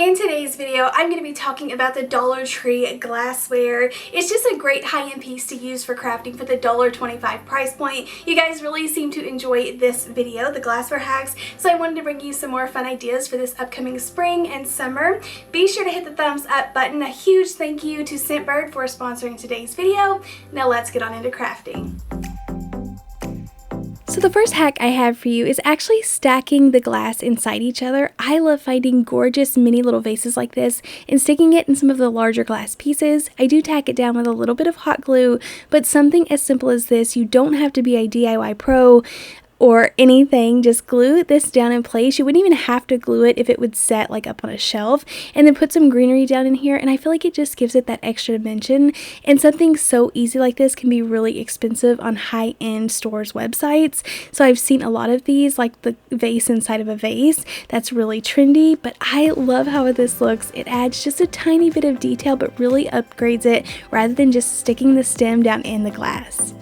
In today's video, I'm going to be talking about the Dollar Tree glassware. It's just a great high-end piece to use for crafting for the $1.25 price point. You guys really seem to enjoy this video, the glassware hacks, so I wanted to bring you some more fun ideas for this upcoming spring and summer. Be sure to hit the thumbs up button. A huge thank you to Scentbird for sponsoring today's video. Now let's get on into crafting. So the first hack I have for you is actually stacking the glass inside each other. I love finding gorgeous mini little vases like this and sticking it in some of the larger glass pieces. I do tack it down with a little bit of hot glue, but something as simple as this, you don't have to be a DIY pro or anything, just glue this down in place. You wouldn't even have to glue it if it would set like up on a shelf, and then put some greenery down in here, and I feel like it just gives it that extra dimension. And something so easy like this can be really expensive on high-end stores websites. So I've seen a lot of these, like the vase inside of a vase. That's really trendy, but I love how this looks. It adds just a tiny bit of detail but really upgrades it rather than just sticking the stem down in the glass.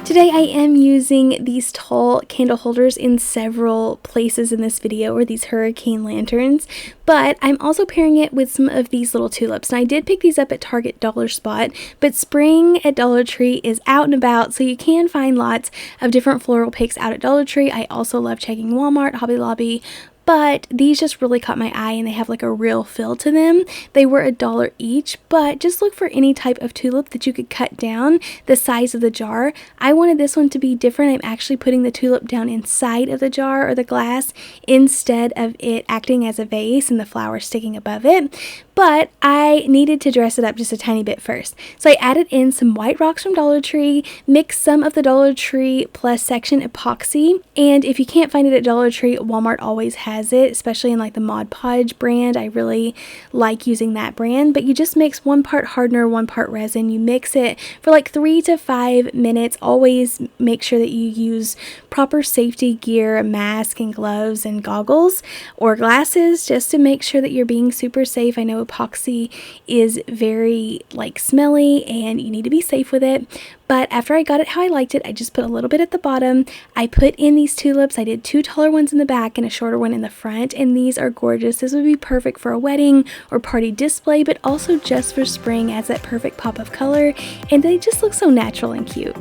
Today I am using these tall candle holders in several places in this video, or these hurricane lanterns, but I'm also pairing it with some of these little tulips. And I did pick these up at Target Dollar Spot, but spring at Dollar Tree is out and about, so you can find lots of different floral picks out at Dollar Tree. I also love checking Walmart, Hobby Lobby, but these just really caught my eye, and they have like a real feel to them. They were $1 each, but just look for any type of tulip that you could cut down the size of the jar. I wanted this one to be different. I'm actually putting the tulip down inside of the jar or the glass instead of it acting as a vase and the flower sticking above it. But I needed to dress it up just a tiny bit first. So I added in some white rocks from Dollar Tree, mixed some of the Dollar Tree Plus section epoxy, and if you can't find it at Dollar Tree, Walmart always has it, especially in like the Mod Podge brand. I really like using that brand, but you just mix 1 part hardener, 1 part resin. You mix it for like 3 to 5 minutes. Always make sure that you use proper safety gear, a mask and gloves and goggles or glasses, just to make sure that you're being super safe. I know epoxy is very like smelly and you need to be safe with it, but after I got it how I liked it, I just put a little bit at the bottom. I put in these tulips. I did 2 taller ones in the back and a shorter one in the front, and these are gorgeous. This would be perfect for a wedding or party display, but also just for spring as that perfect pop of color, and they just look so natural and cute.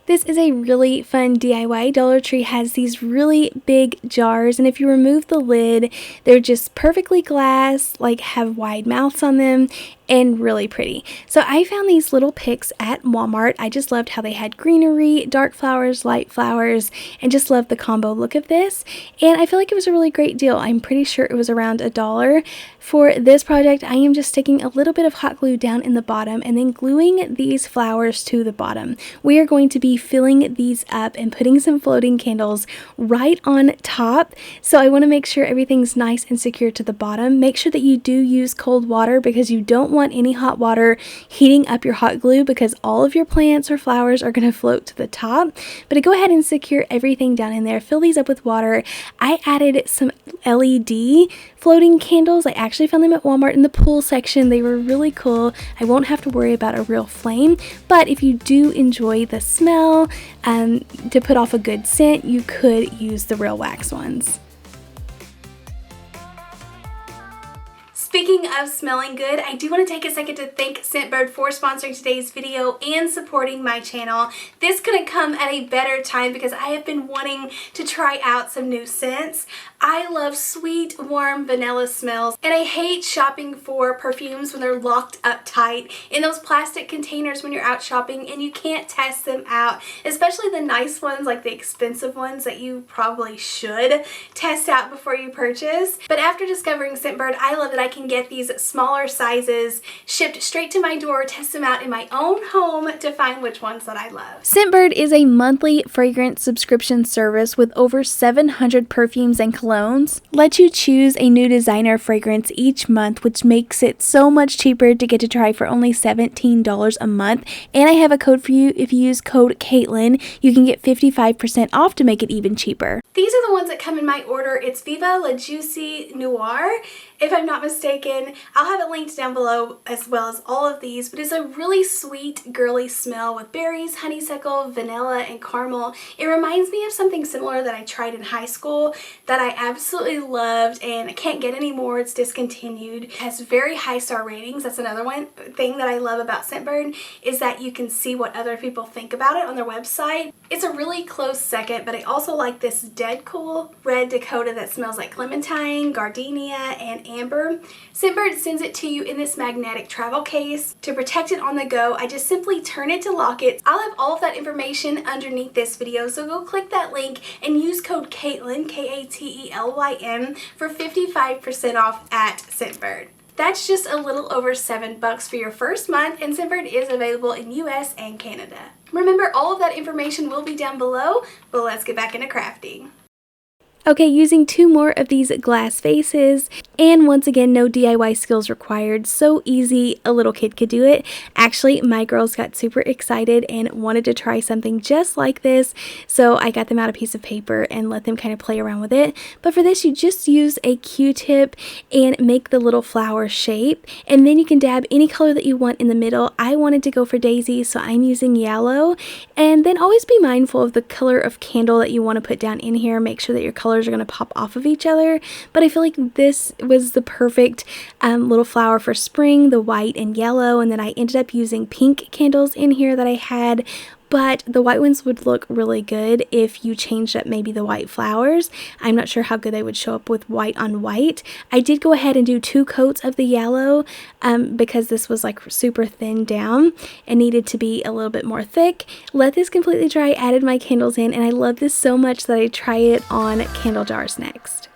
This is a really fun DIY. Dollar Tree has these really big jars, and if you remove the lid, they're just perfectly glass, like have wide mouths on them, and really pretty. So I found these little picks at Walmart. I just loved how they had greenery, dark flowers, light flowers, and just loved the combo look of this. And I feel like it was a really great deal. I'm pretty sure it was around $1. For this project, I am just sticking a little bit of hot glue down in the bottom and then gluing these flowers to the bottom. We are going to be filling these up and putting some floating candles right on top. So I want to make sure everything's nice and secure to the bottom. Make sure that you do use cold water, because you don't want any hot water heating up your hot glue, because all of your plants or flowers are going to float to the top. But to go ahead and secure everything down in there, fill these up with water. I added some LED floating candles. I actually found them at Walmart in the pool section. They were really cool. I won't have to worry about a real flame, but if you do enjoy the smell, to put off a good scent, you could use the real wax ones. Speaking of smelling good, I do want to take a second to thank Scentbird for sponsoring today's video and supporting my channel. This couldn't come at a better time because I have been wanting to try out some new scents. I love sweet, warm vanilla smells, and I hate shopping for perfumes when they're locked up tight in those plastic containers when you're out shopping and you can't test them out, especially the nice ones, like the expensive ones that you probably should test out before you purchase. But after discovering Scentbird, I love that I can get these smaller sizes shipped straight to my door, test them out in my own home to find which ones that I love. Scentbird is a monthly fragrance subscription service with over 700 perfumes and colognes. Let you choose a new designer fragrance each month, which makes it so much cheaper to get to try for only $17 a month. And I have a code for you. If you use code KATELYN, you can get 55% off to make it even cheaper. These are the ones that come in my order. It's Viva La Juicy Noir, if I'm not mistaken. I'll have it linked down below as well as all of these, but it's a really sweet, girly smell with berries, honeysuckle, vanilla, and caramel. It reminds me of something similar that I tried in high school that I absolutely loved and I can't get anymore. It's discontinued. It has very high star ratings. That's another thing that I love about Scentbird, is that you can see what other people think about it on their website. It's a really close second, but I also like this Dead Cool Red Dakota that smells like clementine, gardenia, and amber. Scentbird sends it to you in this magnetic travel case. To protect it on the go, I just simply turn it to lock it. I'll have all of that information underneath this video, so go click that link and use code KATELYN, KATELYN, for 55% off at Scentbird. That's just a little over $7 for your first month, and Scentbird is available in US and Canada. Remember, all of that information will be down below, but let's get back into crafting. Okay, using 2 more of these glass vases, and once again, no DIY skills required. So easy, a little kid could do it. Actually, my girls got super excited and wanted to try something just like this, so I got them out a piece of paper and let them kind of play around with it. But for this, you just use a Q-tip and make the little flower shape, and then you can dab any color that you want in the middle. I wanted to go for daisy, so I'm using yellow. And then always be mindful of the color of candle that you want to put down in here. Make sure that your colors are going to pop off of each other, but I feel like this was the perfect little flower for spring, the white and yellow. And then I ended up using pink candles in here that I had, but the white ones would look really good if you changed up maybe the white flowers. I'm not sure how good they would show up with white on white. I did go ahead and do 2 coats of the yellow because this was like super thin down and needed to be a little bit more thick. Let this completely dry, added my candles in, and I love this so much that I try it on candle jars next.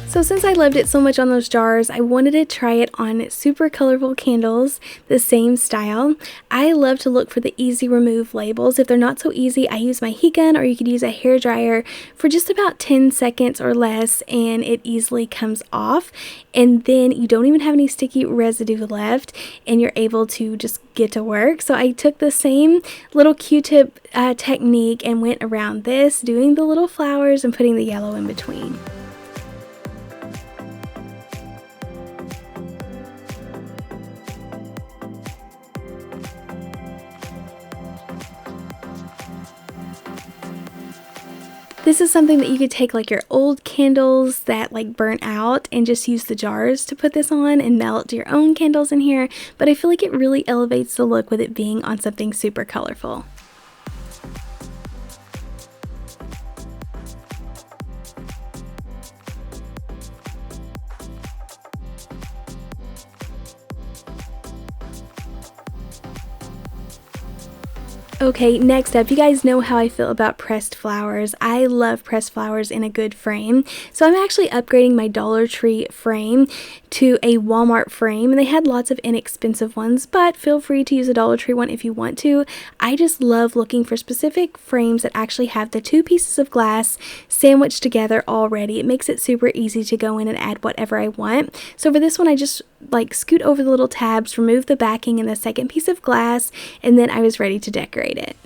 So since I loved it so much on those jars, I wanted to try it on super colorful candles, the same style. I love to look for the easy remove labels. If they're not so easy, I use my heat gun, or you could use a hair dryer for just about 10 seconds or less, and it easily comes off. And then you don't even have any sticky residue left, and you're able to just get to work. So I took the same little Q-tip technique and went around this, doing the little flowers and putting the yellow in between. This is something that you could take like your old candles that like burnt out and just use the jars to put this on and melt your own candles in here, but I feel like it really elevates the look with it being on something super colorful. Okay, next up, you guys know how I feel about pressed flowers. I love pressed flowers in a good frame. So I'm actually upgrading my Dollar Tree frame to a Walmart frame, and they had lots of inexpensive ones, but feel free to use a Dollar Tree one if you want to. I just love looking for specific frames that actually have the 2 pieces of glass sandwiched together already. It makes it super easy to go in and add whatever I want. So for this one, I just like scoot over the little tabs, remove the backing and the second piece of glass, and then I was ready to decorate it.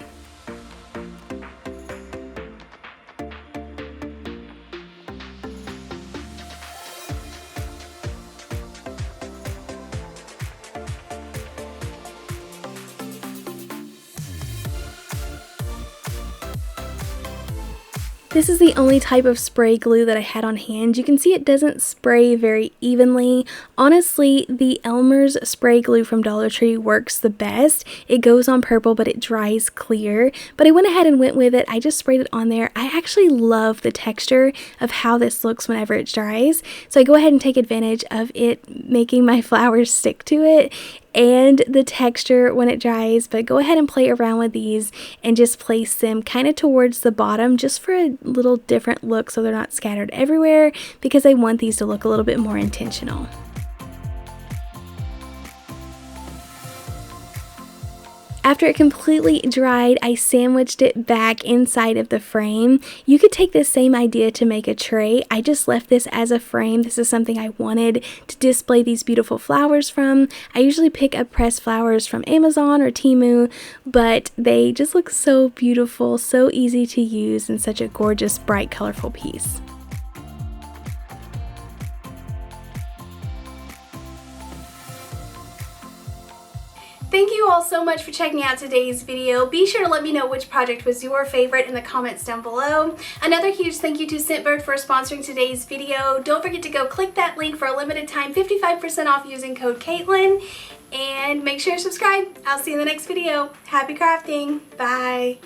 This is the only type of spray glue that I had on hand. You can see it doesn't spray very evenly. Honestly, the Elmer's spray glue from Dollar Tree works the best. It goes on purple, but it dries clear. But I went ahead and went with it. I just sprayed it on there. I actually love the texture of how this looks whenever it dries. So I go ahead and take advantage of it making my flowers stick to it and the texture when it dries, but go ahead and play around with these and just place them kind of towards the bottom just for a little different look so they're not scattered everywhere, because I want these to look a little bit more intentional. After it completely dried, I sandwiched it back inside of the frame. You could take this same idea to make a tray. I just left this as a frame. This is something I wanted to display these beautiful flowers from. I usually pick up pressed flowers from Amazon or Temu, but they just look so beautiful, so easy to use, and such a gorgeous, bright, colorful piece. Thank you all so much for checking out today's video. Be sure to let me know which project was your favorite in the comments down below. Another huge thank you to Scentbird for sponsoring today's video. Don't forget to go click that link for a limited time 55% off using code KATELYN. And make sure to subscribe. I'll see you in the next video. Happy crafting. Bye.